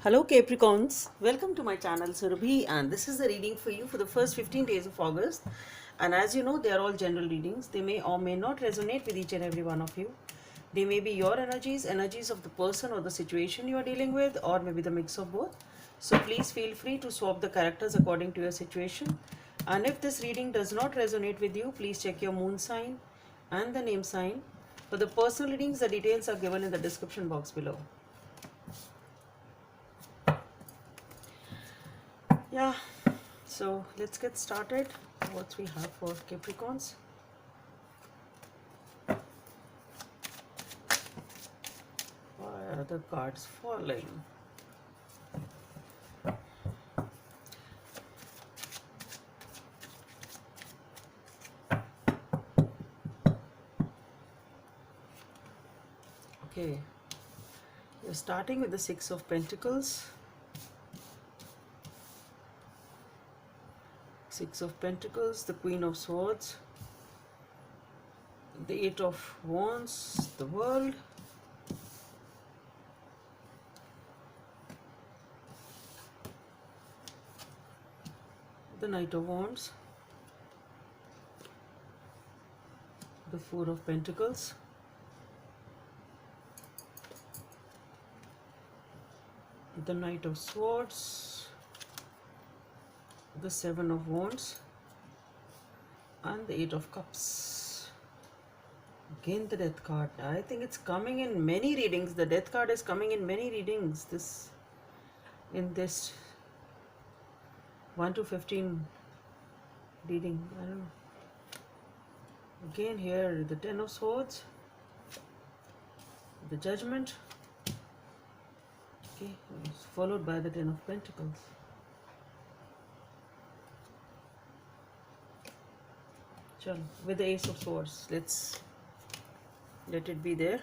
Hello Capricorns, welcome to my channel Surabhi, and this is the reading for you for the first 15 days of August. And as you know, they are all general readings. They may or may not resonate with each and every one of you. They may be your energies of the person or the situation you are dealing with, or maybe the mix of both. So please feel free to swap the characters according to your situation. And if this reading does not resonate with you, please check your moon sign and the name sign. For the personal readings, the details are given in the description box below. Yeah, so let's get started. What we have for Capricorns. Why are the cards falling? Okay, we're starting with the Six of Pentacles. Six of Pentacles, the Queen of Swords, the Eight of Wands, the World, the Knight of Wands, the Four of Pentacles, the Knight of Swords, the Seven of Wands, and the Eight of Cups. Again the Death card. I think it's coming in many readings. The Death card is coming in many readings. In this 1 to 15 reading. I don't know. Again here the Ten of Swords, the Judgment. Okay, followed by the Ten of Pentacles. Chalo, with the Ace of Swords, let's let it be there.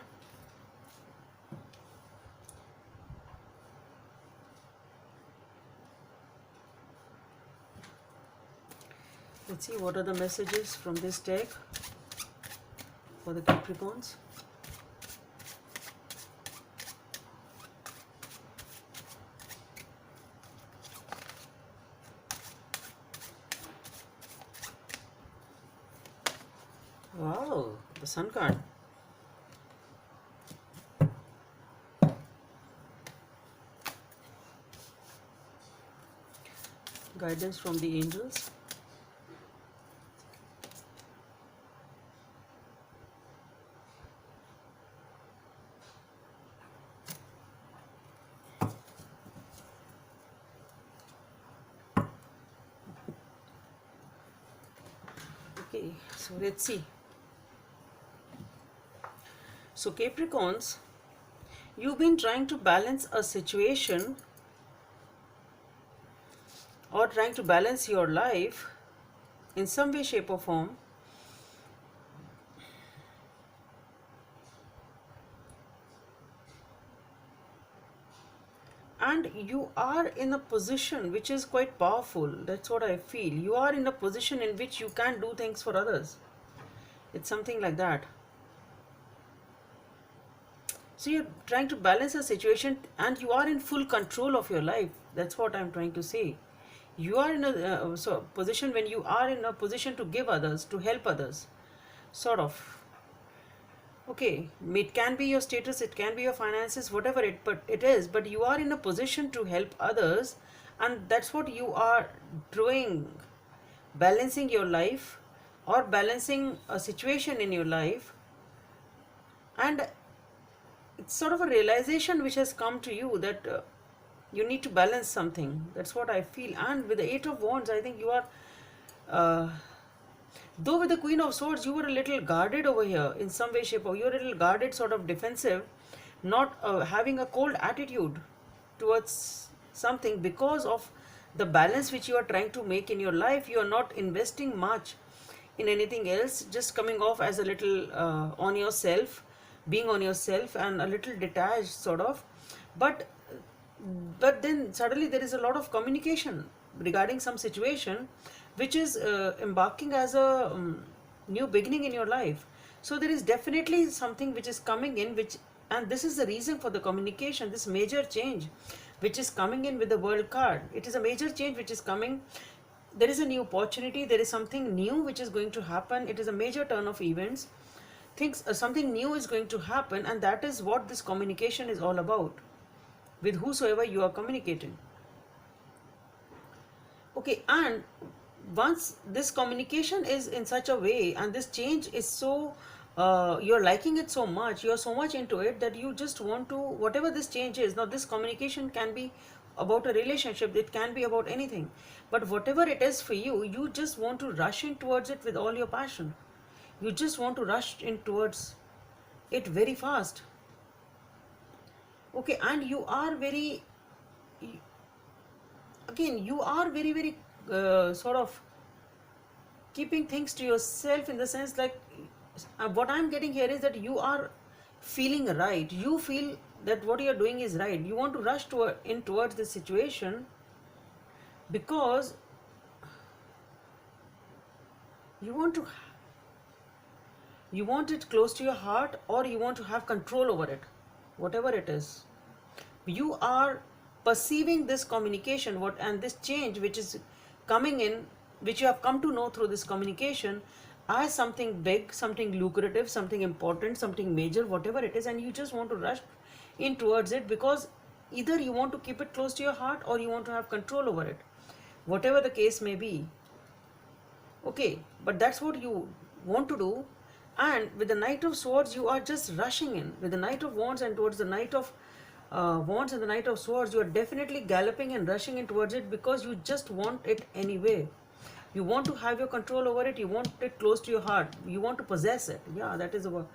Let's see what are the messages from this deck for the Capricorns. Wow, the Sun card. Guidance from the angels. Okay, so let's see. So Capricorns, you've been trying to balance a situation or trying to balance your life in some way, shape or form. And you are in a position which is quite powerful. That's what I feel. You are in a position in which you can do things for others. It's something like that. So you're trying to balance a situation and you are in full control of your life. That's what I'm trying to say. You are in a position when you are in a position to give others, to help others, sort of. Okay, it can be your status, it can be your finances, whatever it is, but you are in a position to help others, and that's what you are doing, balancing your life or balancing a situation in your life. And it's sort of a realization which has come to you that you need to balance something. That's what I feel. And with the Eight of Wands, I think you are though with the Queen of Swords, you were a little guarded over here in some way, shape, or you're a little guarded, sort of defensive, not having a cold attitude towards something because of the balance which you are trying to make in your life. You are not investing much in anything else, just coming off as a little on yourself, being on yourself, and a little detached, sort of. But then suddenly there is a lot of communication regarding some situation which is embarking as a new beginning in your life. So there is definitely something which is coming in which and this is the reason for the communication, this major change which is coming in with the world card. It is a major change which is coming. There is a new opportunity, there is something new which is going to happen. It is a major turn of events. Things Something new is going to happen, and that is what this communication is all about with whosoever you are communicating. Okay, and once this communication is in such a way, and this change is so, you're liking it so much, you're so much into it that you just want to, whatever this change is, now this communication can be about a relationship, it can be about anything, but whatever it is for you, you just want to rush in towards it with all your passion. You just want to rush in towards it very fast. Okay, and you are very, again, you are very, very sort of keeping things to yourself, in the sense like, what I'm getting here is that you are feeling right. You feel that what you're doing is right. You want to rush in towards this situation because you want to, you want it close to your heart, or you want to have control over it, whatever it is. You are perceiving this communication, what, and this change which is coming in, which you have come to know through this communication, as something big, something lucrative, something important, something major, whatever it is, and you just want to rush in towards it because either you want to keep it close to your heart or you want to have control over it, whatever the case may be. Okay, but that's what you want to do. And with the Knight of Swords, you are just rushing in. With the Knight of Wands and towards the Knight of Wands and the Knight of Swords, you are definitely galloping and rushing in towards it because you just want it anyway. You want to have your control over it. You want it close to your heart. You want to possess it. Yeah, that is the word,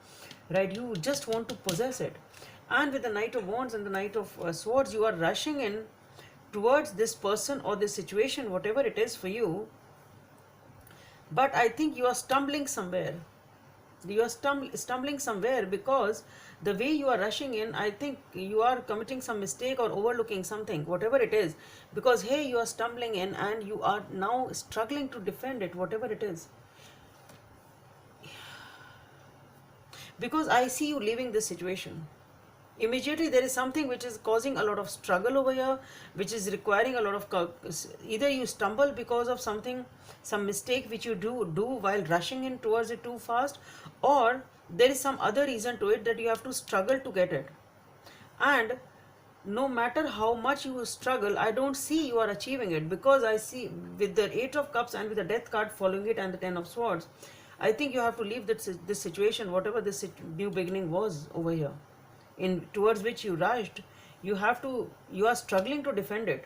right? You just want to possess it. And with the Knight of Wands and the Knight of Swords, you are rushing in towards this person or this situation, whatever it is for you. But I think you are stumbling somewhere. You are stumbling somewhere because the way you are rushing in, I think you are committing some mistake or overlooking something, whatever it is, because here you are stumbling in and you are now struggling to defend it, whatever it is. Because I see you leaving this situation. Immediately there is something which is causing a lot of struggle over here, which is requiring a lot of, either you stumble because of something, some mistake which you do while rushing in towards it too fast, or there is some other reason to it that you have to struggle to get it. And no matter how much you struggle, I don't see you are achieving it, because I see with the Eight of Cups and with the Death card following it and the Ten of Swords, I think you have to leave this situation, whatever this new beginning was over here, in towards which you rushed. You are struggling to defend it.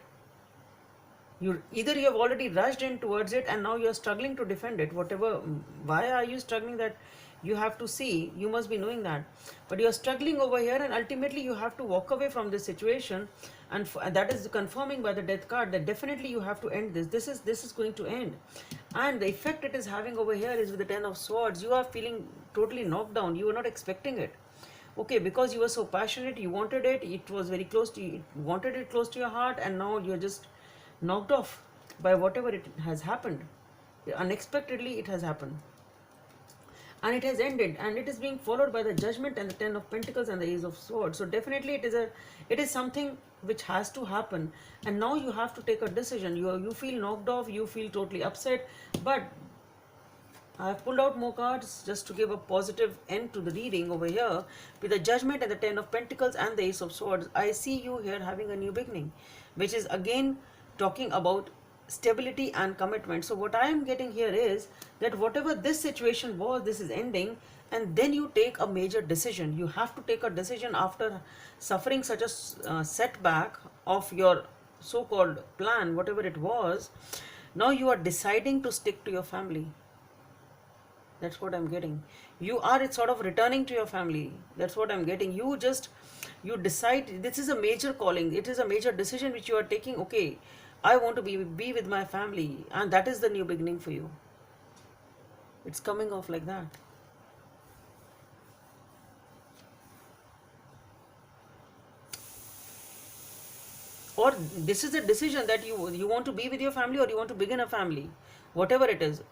Either you have already rushed in towards it and now you are struggling to defend it, whatever. Why are you struggling? That you have to see, you must be knowing that, but you are struggling over here, and ultimately you have to walk away from this situation, and that is confirming by the Death card that definitely you have to end this is going to end. And the effect it is having over here is with the Ten of Swords, you are feeling totally knocked down. You were not expecting it. Okay, because you were so passionate, you wanted it, it was very close to you, you wanted it close to your heart, and now you're just knocked off by whatever it has happened. Unexpectedly it has happened, and it has ended, and it is being followed by the Judgment and the Ten of Pentacles and the Ace of Swords. So definitely it is something which has to happen, and now you have to take a decision. You feel knocked off, you feel totally upset, but I have pulled out more cards just to give a positive end to the reading over here. With the Judgment and the Ten of Pentacles and the Ace of Swords, I see you here having a new beginning, which is again talking about stability and commitment. So what I am getting here is that whatever this situation was, this is ending, and then you take a major decision. You have to take a decision after suffering such a setback of your so-called plan, whatever it was. Now you are deciding to stick to your family. That's what I'm getting. You are sort of returning to your family. That's what I'm getting. You decide, this is a major calling. It is a major decision which you are taking. Okay, I want to be with my family, and that is the new beginning for you. It's coming off like that. or this is a decision that you want to be with your family, or you want to begin a family, whatever it is.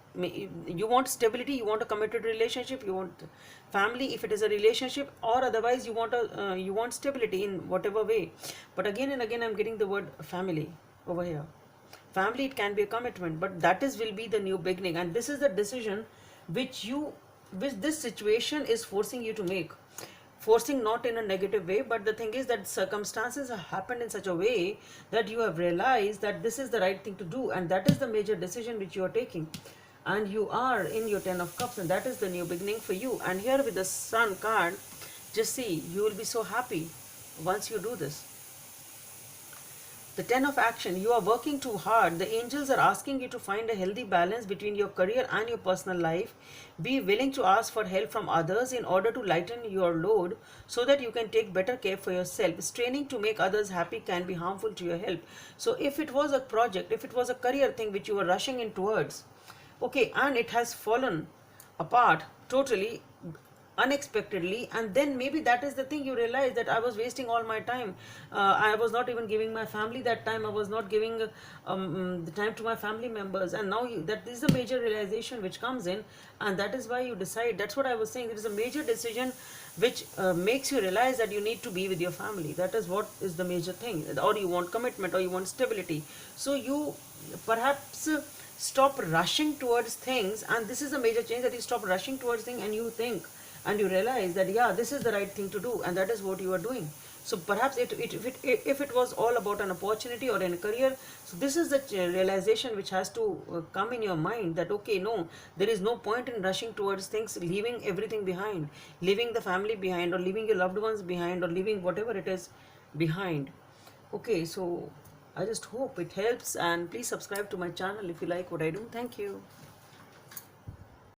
You want stability, you want a committed relationship, you want family if it is a relationship, or otherwise you want you want stability in whatever way. But again and again I'm getting the word family over here. Family, it can be a commitment, but that is will be the new beginning, and this is the decision which this situation is forcing you to make. Forcing not in a negative way, but the thing is that circumstances have happened in such a way that you have realized that this is the right thing to do, and that is the major decision which you are taking. And you are in your 10 of cups, and that is the new beginning for you. And here with the sun card, just see, you will be so happy once you do this. The 10 of action, you are working too hard. The angels are asking you to find a healthy balance between your career and your personal life. Be willing to ask for help from others in order to lighten your load so that you can take better care for yourself. Straining to make others happy can be harmful to your health. So if it was a project, if it was a career thing which you were rushing in towards, okay, and it has fallen apart totally unexpectedly, and then maybe that is the thing, you realize that I was wasting all my time. I was not even giving my family that time, I was not giving the time to my family members, and now that is the major realization which comes in, and that is why you decide. That's what I was saying, there is a major decision which makes you realize that you need to be with your family. That is what is the major thing. Or you want commitment, or you want stability, so you perhaps stop rushing towards things, and this is a major change, that you stop rushing towards things and you think and you realize that yeah, this is the right thing to do, and that is what you are doing. So perhaps if it was all about an opportunity or in a career, so this is the realization which has to come in your mind, that okay, no, there is no point in rushing towards things, leaving everything behind, leaving the family behind, or leaving your loved ones behind, or leaving whatever it is behind. Okay, so I just hope it helps, and please subscribe to my channel if you like what I do. Thank you.